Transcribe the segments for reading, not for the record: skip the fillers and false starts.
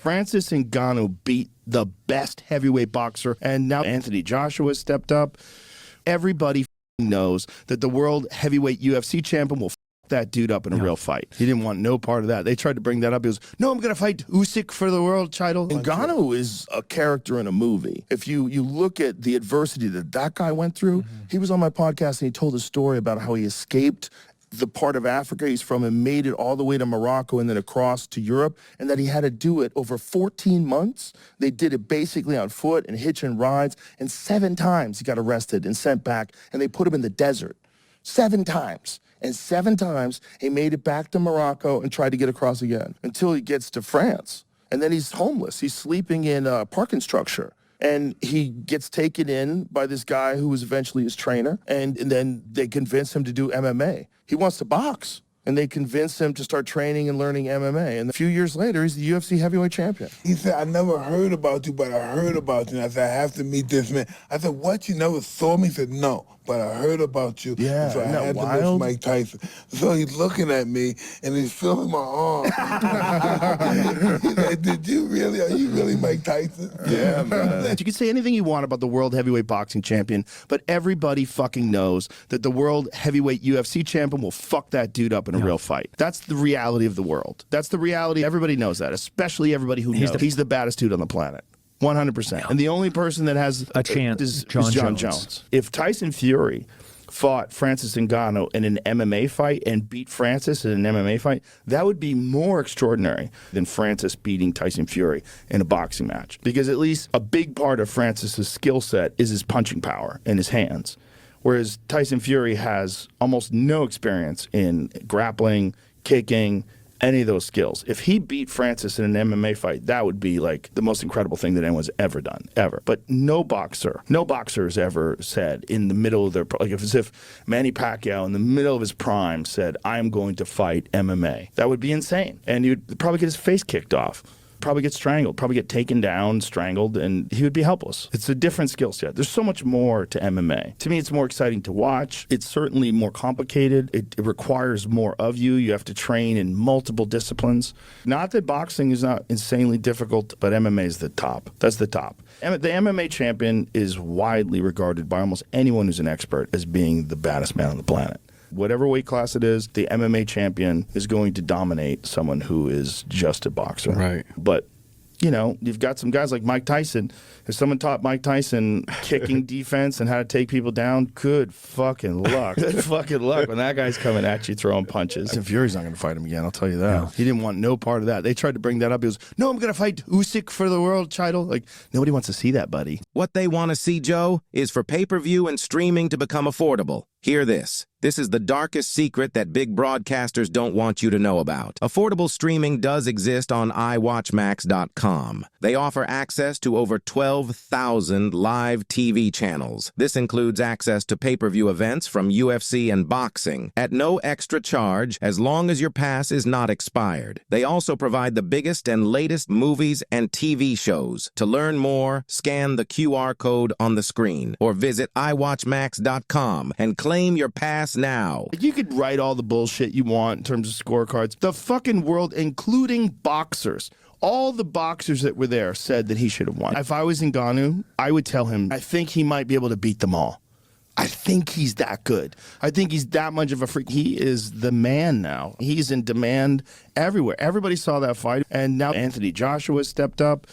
Francis Ngannou beat the best heavyweight boxer, and now Anthony Joshua stepped up. Everybody knows that the world heavyweight UFC champion will that dude up in a real fight. He didn't want no part of that. They tried to bring that up. He goes, no, I'm going to fight Usyk for the world title. Ngannou is a character in a movie. If you look at the adversity that guy went through, he was on my podcast and he told a story about how he escaped the part of Africa he's from and made it all the way to Morocco and then across to Europe, and that he had to do it over 14 months. They did it basically on foot and hitching rides, and 7 times he got arrested and sent back, and they put him in the desert. 7 times. And 7 times he made it back to Morocco and tried to get across again until he gets to France. And then he's homeless. He's sleeping in a parking structure. And he gets taken in by this guy who was eventually his trainer. And then they convince him to do MMA. He wants to box. And they convinced him to start training and learning MMA. And a few years later, he's the UFC heavyweight champion. He said, I never heard about you, but I heard about you. And I said, I have to meet this man. I said, what, you never saw me? He said, no, but I heard about you. Yeah, and so I isn't that had wild? to meet Mike Tyson. So he's looking at me, and he's feeling my arm. He's like, did you really? Are you really Mike Tyson? Yeah, man. You can say anything you want about the world heavyweight boxing champion, but everybody fucking knows that the world heavyweight UFC champion will fuck that dude up in a real fight. That's the reality of the world. That's the reality. Everybody knows that, especially everybody who knows. He's the baddest dude on the planet. 100%. And the only person that has a chance is John Jones. If Tyson Fury fought Francis Ngannou in an MMA fight and beat Francis in an MMA fight, that would be more extraordinary than Francis beating Tyson Fury in a boxing match. Because at least a big part of Francis's skill set is his punching power and his hands. Whereas Tyson Fury has almost no experience in grappling, kicking, any of those skills. If he beat Francis in an MMA fight, that would be like the most incredible thing that anyone's ever done, ever. But no boxer has ever said in the middle of their, like as if Manny Pacquiao in the middle of his prime said, I'm going to fight MMA. That would be insane. And he would probably get his face kicked off. Probably get strangled, probably get taken down, strangled, and he would be helpless. It's a different skill set. There's so much more to MMA. To me, it's more exciting to watch. It's certainly more complicated. It requires more of you. You have to train in multiple disciplines. Not that boxing is not insanely difficult, but MMA is the top. That's the top. The MMA champion is widely regarded by almost anyone who's an expert as being the baddest man on the planet. Whatever weight class it is, the MMA champion is going to dominate someone who is just a boxer. Right. But, you know, you've got some guys like Mike Tyson. If someone taught Mike Tyson kicking defense and how to take people down, good fucking luck. Good fucking luck when that guy's coming at you throwing punches. And Fury's not going to fight him again, I'll tell you that. No. He didn't want no part of that. They tried to bring that up. He goes, no, I'm going to fight Usyk for the world title. Like, nobody wants to see that, buddy. What they want to see, Joe, is for pay-per-view and streaming to become affordable. Hear this. This is the darkest secret that big broadcasters don't want you to know about. Affordable streaming does exist on iWatchMax.com. They offer access to over 12,000 live TV channels. This includes access to pay-per-view events from UFC and boxing at no extra charge as long as your pass is not expired. They also provide the biggest and latest movies and TV shows. To learn more, scan the QR code on the screen or visit iWatchMax.com and claim your pass now. You could write all the bullshit you want in terms of scorecards. The fucking world, including boxers, all the boxers that were there said that he should have won. If I was Ngannou, I would tell him, I think he might be able to beat them all. I think he's that good. I think he's that much of a freak. He is the man now. He's in demand everywhere. Everybody saw that fight, and now Anthony Joshua stepped up.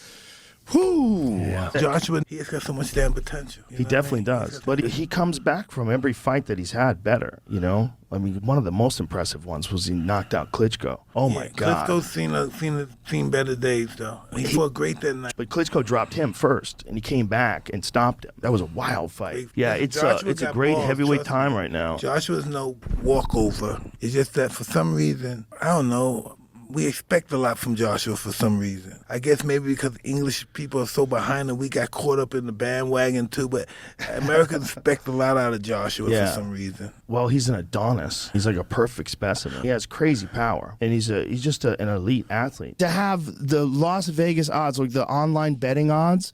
Whoo! Yeah. Joshua, he has got so much damn potential. He definitely does. But he comes back from every fight that he's had better, you know? I mean, one of the most impressive ones was he knocked out Klitschko. Oh, my God. Klitschko's seen better days, though. He fought great that night. But Klitschko dropped him first, and he came back and stopped him. That was a wild fight. Yeah, it's a great heavyweight time right now. Joshua's no walkover. It's just that for some reason, I don't know, we expect a lot from Joshua for some reason. I guess maybe because English people are so behind and we got caught up in the bandwagon too, but Americans expect a lot out of Joshua for some reason. Well, he's an Adonis. He's like a perfect specimen. He has crazy power, and he's just an elite athlete. To have the Las Vegas odds, like the online betting odds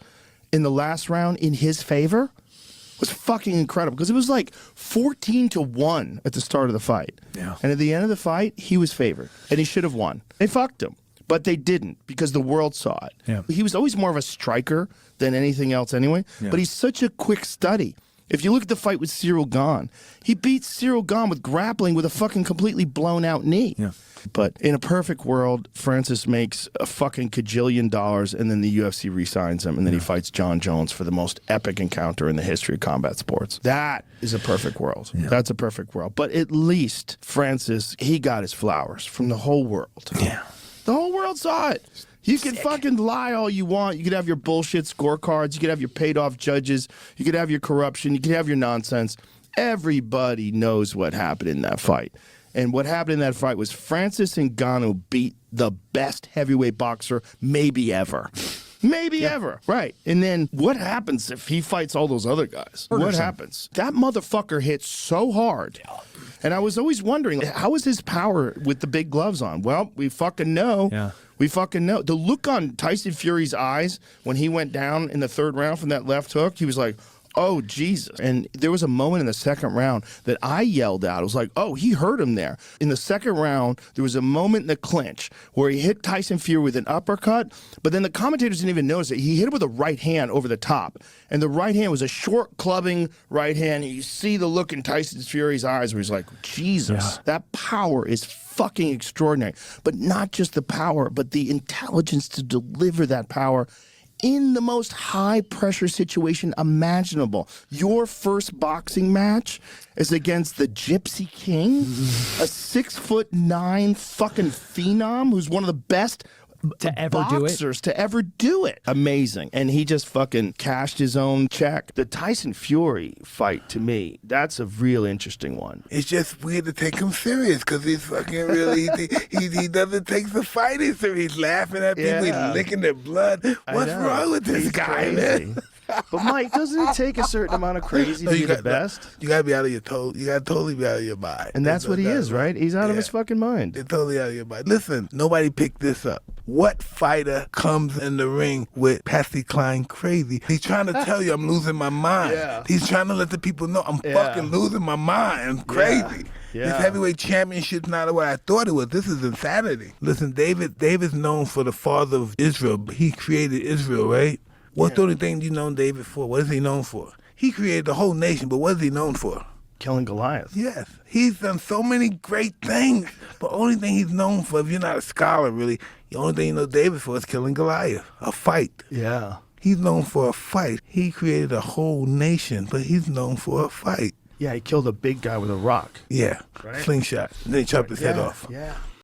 in the last round in his favor was fucking incredible, because it was like 14-1 at the start of the fight. Yeah. And at the end of the fight, he was favored, and he should have won. They fucked him. But they didn't because the world saw it. Yeah. He was always more of a striker than anything else anyway, but he's such a quick study. If you look at the fight with Cyril Gane, he beat Cyril Gane with grappling with a fucking completely blown out knee. Yeah. But in a perfect world, Francis makes a fucking cajillion dollars and then the UFC re-signs him and then he fights John Jones for the most epic encounter in the history of combat sports. That is a perfect world. Yeah. That's a perfect world. But at least Francis, he got his flowers from the whole world. Yeah. The whole world saw it. You can fucking lie all you want. You could have your bullshit scorecards. You could have your paid-off judges. You could have your corruption. You could have your nonsense. Everybody knows what happened in that fight. And what happened in that fight was Francis Ngannou beat the best heavyweight boxer maybe ever. Maybe ever. Right. And then what happens if he fights all those other guys? What happens? That motherfucker hits so hard. And I was always wondering, how is his power with the big gloves on? Well, we fucking know. Yeah. We fucking know. The look on Tyson Fury's eyes when he went down in the third round from that left hook, he was like, oh, Jesus. And there was a moment in the second round that I yelled out. I was like, oh, he hurt him there. In the second round, there was a moment in the clinch where he hit Tyson Fury with an uppercut, but then the commentators didn't even notice it. He hit him with a right hand over the top. And the right hand was a short clubbing right hand. And you see the look in Tyson Fury's eyes where he's like, Jesus, that power is fucking extraordinary. But not just the power, but the intelligence to deliver that power in the most high-pressure situation imaginable. Your first boxing match is against the Gypsy King, a 6'9" fucking phenom who's one of the best to ever boxers to ever do it. Amazing. And he just fucking cashed his own check. The Tyson Fury fight, to me, that's a real interesting one. It's just weird to take him serious because he's fucking really, he doesn't take the fighting serious. He's laughing at people, he's licking their blood. What's wrong with this guy, man? But Mike, doesn't it take a certain amount of crazy to be the best? You gotta be out of your you gotta totally be out of your mind. And that's what he is, right? He's out of his fucking mind. You're totally out of your mind. Listen, nobody picked this up. What fighter comes in the ring with Patsy Cline crazy? He's trying to tell you I'm losing my mind. Yeah. He's trying to let the people know I'm fucking losing my mind. I'm crazy. Yeah. This heavyweight championship's not what I thought it was. This is insanity. Listen, David's known for the father of Israel. He created Israel, right? What's the only thing you know David for? What is he known for? He created the whole nation, but what is he known for? Killing Goliath. Yes. He's done so many great things, but only thing he's known for, if you're not a scholar really, the only thing you know David for is killing Goliath, a fight. Yeah. He's known for a fight. He created a whole nation, but he's known for a fight. Yeah, he killed a big guy with a rock. Yeah. Right? Slingshot. And then he chopped his head off. Yeah.